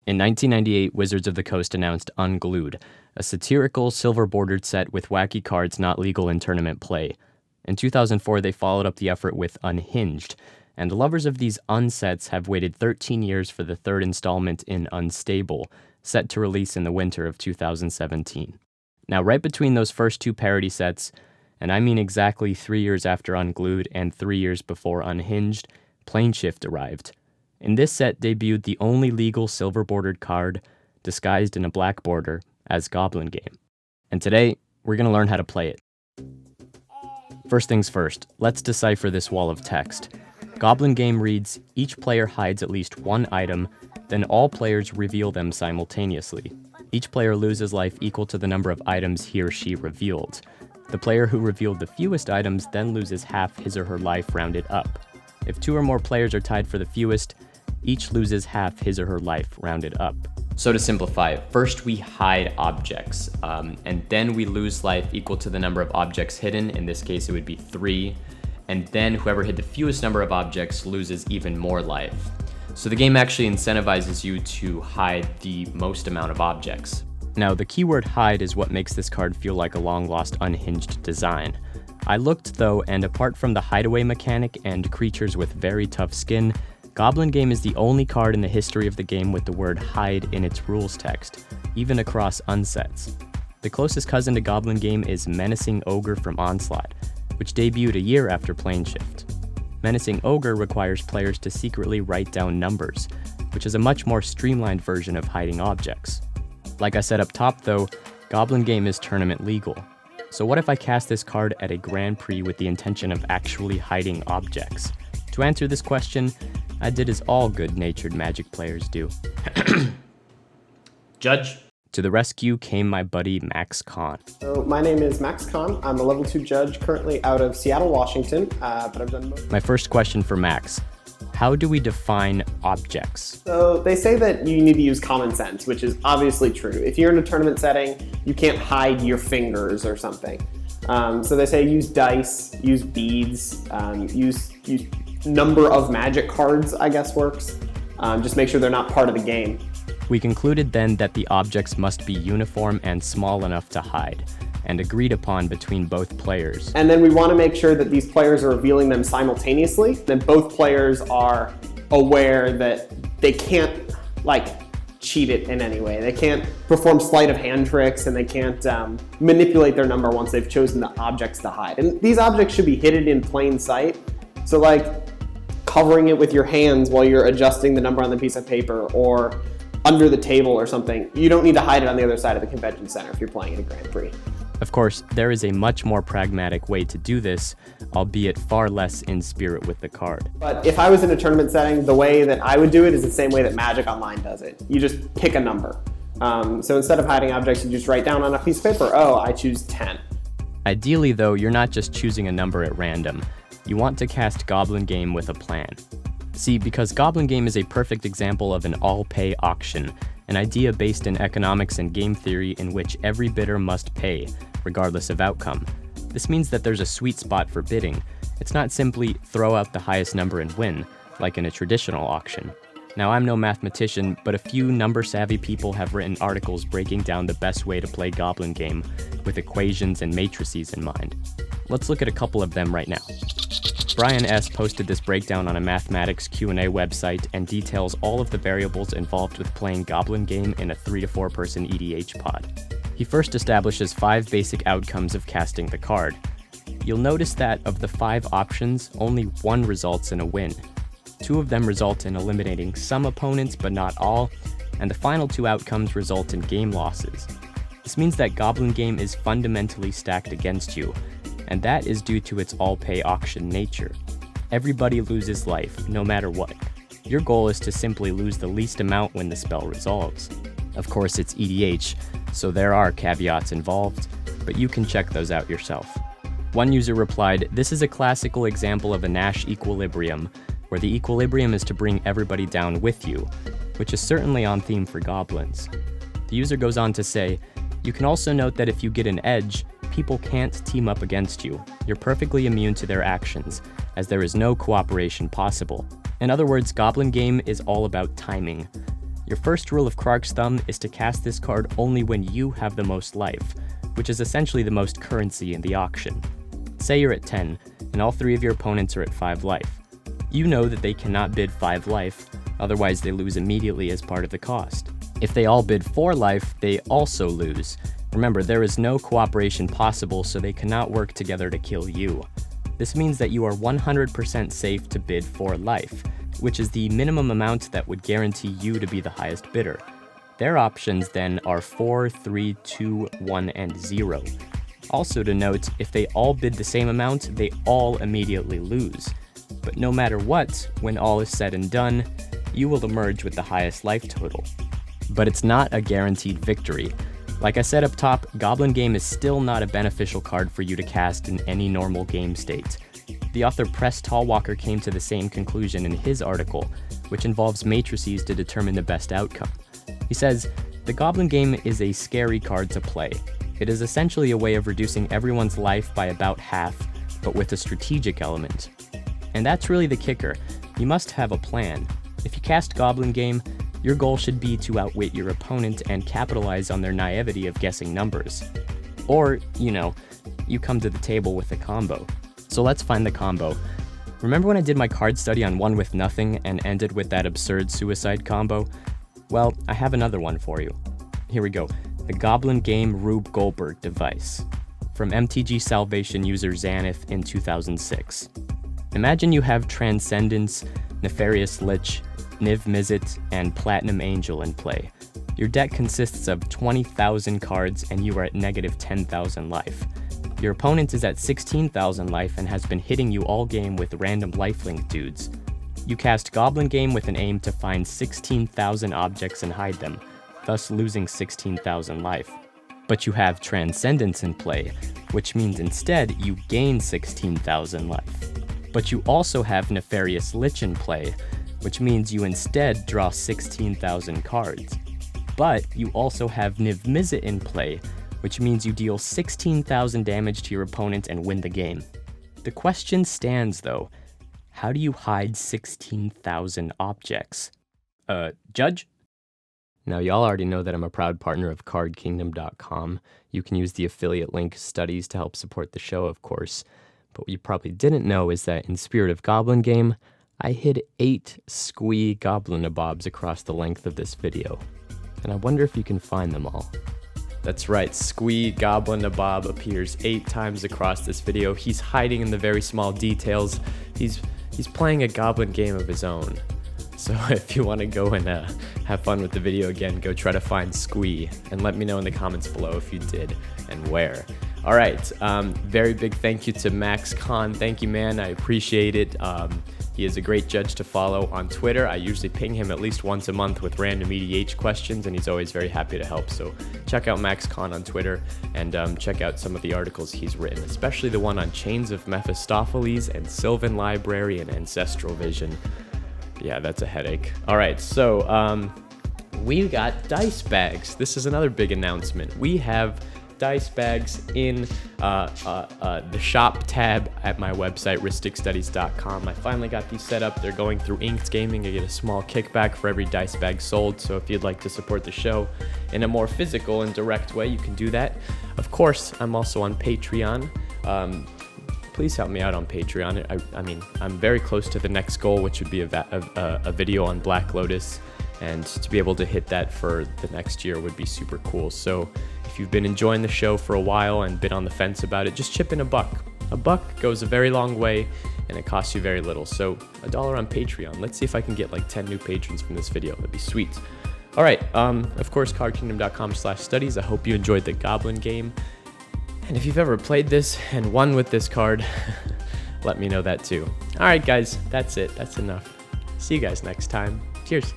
In 1998, Wizards of the Coast announced Unglued, a satirical, silver-bordered set with wacky cards not legal in tournament play. In 2004, they followed up the effort with Unhinged, and lovers of these unsets have waited 13 years for the third installment in Unstable, set to release in the winter of 2017. Now, right between those first two parody sets, and I mean exactly 3 years after Unglued and 3 years before Unhinged, Planeshift arrived. In this set debuted the only legal silver-bordered card, disguised in a black border, as Goblin Game. And today, we're going to learn how to play it. First things first, let's decipher this wall of text. Goblin Game reads, each player hides at least one item, then all players reveal them simultaneously. Each player loses life equal to the number of items he or she revealed. The player who revealed the fewest items then loses half his or her life rounded up. If 2 or more players are tied for the fewest, each loses half his or her life rounded up. So to simplify, first we hide objects, and then we lose life equal to the number of objects hidden. In this case, it would be 3. And then whoever hid the fewest number of objects loses even more life. So the game actually incentivizes you to hide the most amount of objects. Now, the keyword hide is what makes this card feel like a long-lost Unhinged design. I looked though, and apart from the hideaway mechanic and creatures with very tough skin, Goblin Game is the only card in the history of the game with the word hide in its rules text, even across unsets. The closest cousin to Goblin Game is Menacing Ogre from Onslaught, which debuted a year after Planeshift. Menacing Ogre requires players to secretly write down numbers, which is a much more streamlined version of hiding objects. Like I said up top though, Goblin Game is tournament legal. So what if I cast this card at a Grand Prix with the intention of actually hiding objects? To answer this question, I did as all good-natured Magic players do. Judge. To the rescue came my buddy Max Kahn. So my name is Max Kahn. I'm a level 2 judge currently out of Seattle, Washington, but I've done most. My first question for Max, how do we define objects? So they say that you need to use common sense, which is obviously true. If you're in a tournament setting, you can't hide your fingers or something. So they say use dice, use beads, use number of magic cards, I guess works. Just make sure they're not part of the game. We concluded then that the objects must be uniform and small enough to hide, and agreed upon between both players. And then we want to make sure that these players are revealing them simultaneously, that both players are aware that they can't, cheat it in any way. They can't perform sleight of hand tricks, and they can't manipulate their number once they've chosen the objects to hide. And these objects should be hidden in plain sight. So covering it with your hands while you're adjusting the number on the piece of paper, or under the table or something. You don't need to hide it on the other side of the convention center if you're playing at a Grand Prix. Of course, there is a much more pragmatic way to do this, albeit far less in spirit with the card. But if I was in a tournament setting, the way that I would do it is the same way that Magic Online does it. You just pick a number. So instead of hiding objects, you just write down on a piece of paper, oh, I choose 10. Ideally though, you're not just choosing a number at random. You want to cast Goblin Game with a plan. See, because Goblin Game is a perfect example of an all-pay auction, an idea based in economics and game theory in which every bidder must pay, regardless of outcome. This means that there's a sweet spot for bidding. It's not simply throw out the highest number and win, like in a traditional auction. Now, I'm no mathematician, but a few number-savvy people have written articles breaking down the best way to play Goblin Game, with equations and matrices in mind. Let's look at a couple of them right now. Brian S. posted this breakdown on a mathematics Q&A website and details all of the variables involved with playing Goblin Game in a 3 to 4 person EDH pod. He first establishes 5 basic outcomes of casting the card. You'll notice that of the 5 options, only 1 results in a win. 2 of them result in eliminating some opponents but not all, and the final 2 outcomes result in game losses. This means that Goblin Game is fundamentally stacked against you, and that is due to its all-pay auction nature. Everybody loses life, no matter what. Your goal is to simply lose the least amount when the spell resolves. Of course, it's EDH, so there are caveats involved, but you can check those out yourself. One user replied, "This is a classical example of a Nash equilibrium, where the equilibrium is to bring everybody down with you, which is certainly on theme for goblins." The user goes on to say, "You can also note that if you get an edge, people can't team up against you. You're perfectly immune to their actions, as there is no cooperation possible. In other words, Goblin Game is all about timing. Your first rule of Krark's Thumb is to cast this card only when you have the most life, which is essentially the most currency in the auction. Say you're at 10, and all 3 of your opponents are at 5 life. You know that they cannot bid 5 life, otherwise they lose immediately as part of the cost. If they all bid 4 life, they also lose. Remember, there is no cooperation possible, so they cannot work together to kill you. This means that you are 100% safe to bid 4 life, which is the minimum amount that would guarantee you to be the highest bidder. Their options then are 4, 3, 2, 1, and 0. Also to note, if they all bid the same amount, they all immediately lose. But no matter what, when all is said and done, you will emerge with the highest life total. But it's not a guaranteed victory. Like I said up top, Goblin Game is still not a beneficial card for you to cast in any normal game state. The author Press Tallwalker came to the same conclusion in his article, which involves matrices to determine the best outcome. He says, "The Goblin Game is a scary card to play. It is essentially a way of reducing everyone's life by about half, but with a strategic element." And that's really the kicker. You must have a plan. If you cast Goblin Game, your goal should be to outwit your opponent and capitalize on their naivety of guessing numbers. Or, you come to the table with a combo. So let's find the combo. Remember when I did my card study on One with Nothing and ended with that absurd suicide combo? Well, I have another one for you. Here we go. The Goblin Game Rube Goldberg device. From MTG Salvation user Xanath in 2006. Imagine you have Transcendence, Nefarious Lich, Niv Mizzet, and Platinum Angel in play. Your deck consists of 20,000 cards and you are at negative 10,000 life. Your opponent is at 16,000 life and has been hitting you all game with random lifelink dudes. You cast Goblin Game with an aim to find 16,000 objects and hide them, thus losing 16,000 life. But you have Transcendence in play, which means instead you gain 16,000 life. But you also have Nefarious Lich in play, which means you instead draw 16,000 cards. But you also have Niv Mizzet in play, which means you deal 16,000 damage to your opponent and win the game. The question stands though, how do you hide 16,000 objects? Judge? Now y'all already know that I'm a proud partner of CardKingdom.com. You can use the affiliate link Studies to help support the show, of course. But what you probably didn't know is that in Spirit of Goblin Game, I hid 8 squee goblin nabobs across the length of this video. And I wonder if you can find them all. That's right, Squee Goblin Nabob appears 8 times across this video. He's hiding in the very small details. He's playing a goblin game of his own. So if you want to go and have fun with the video again, go try to find Squee and let me know in the comments below if you did and where. All right, very big thank you to Max Khan. Thank you, man. I appreciate it. He is a great judge to follow on Twitter. I usually ping him at least once a month with random EDH questions, and he's always very happy to help. So check out Max Khan on Twitter and check out some of the articles he's written, especially the one on Chains of Mephistopheles and Sylvan Library and Ancestral Vision. Yeah, that's a headache. All right, so we got dice bags. This is another big announcement. We have dice bags in the shop tab at my website, risticstudies.com. I finally got these set up. They're going through Inked Gaming. I get a small kickback for every dice bag sold, so if you'd like to support the show in a more physical and direct way, you can do that. Of course, I'm also on Patreon. Please help me out on Patreon. I mean, I'm very close to the next goal, which would be a video on Black Lotus, and to be able to hit that for the next year would be super cool. So if you've been enjoying the show for a while and been on the fence about it, just chip in $1. $1 goes a very long way, and it costs you very little. So $1 on Patreon. Let's see if I can get like 10 new patrons from this video. That'd be sweet. All right, of course, cardkingdom.com/studies. I hope you enjoyed the Goblin Game. And if you've ever played this and won with this card, let me know that too. All right, guys, that's it. That's enough. See you guys next time. Cheers.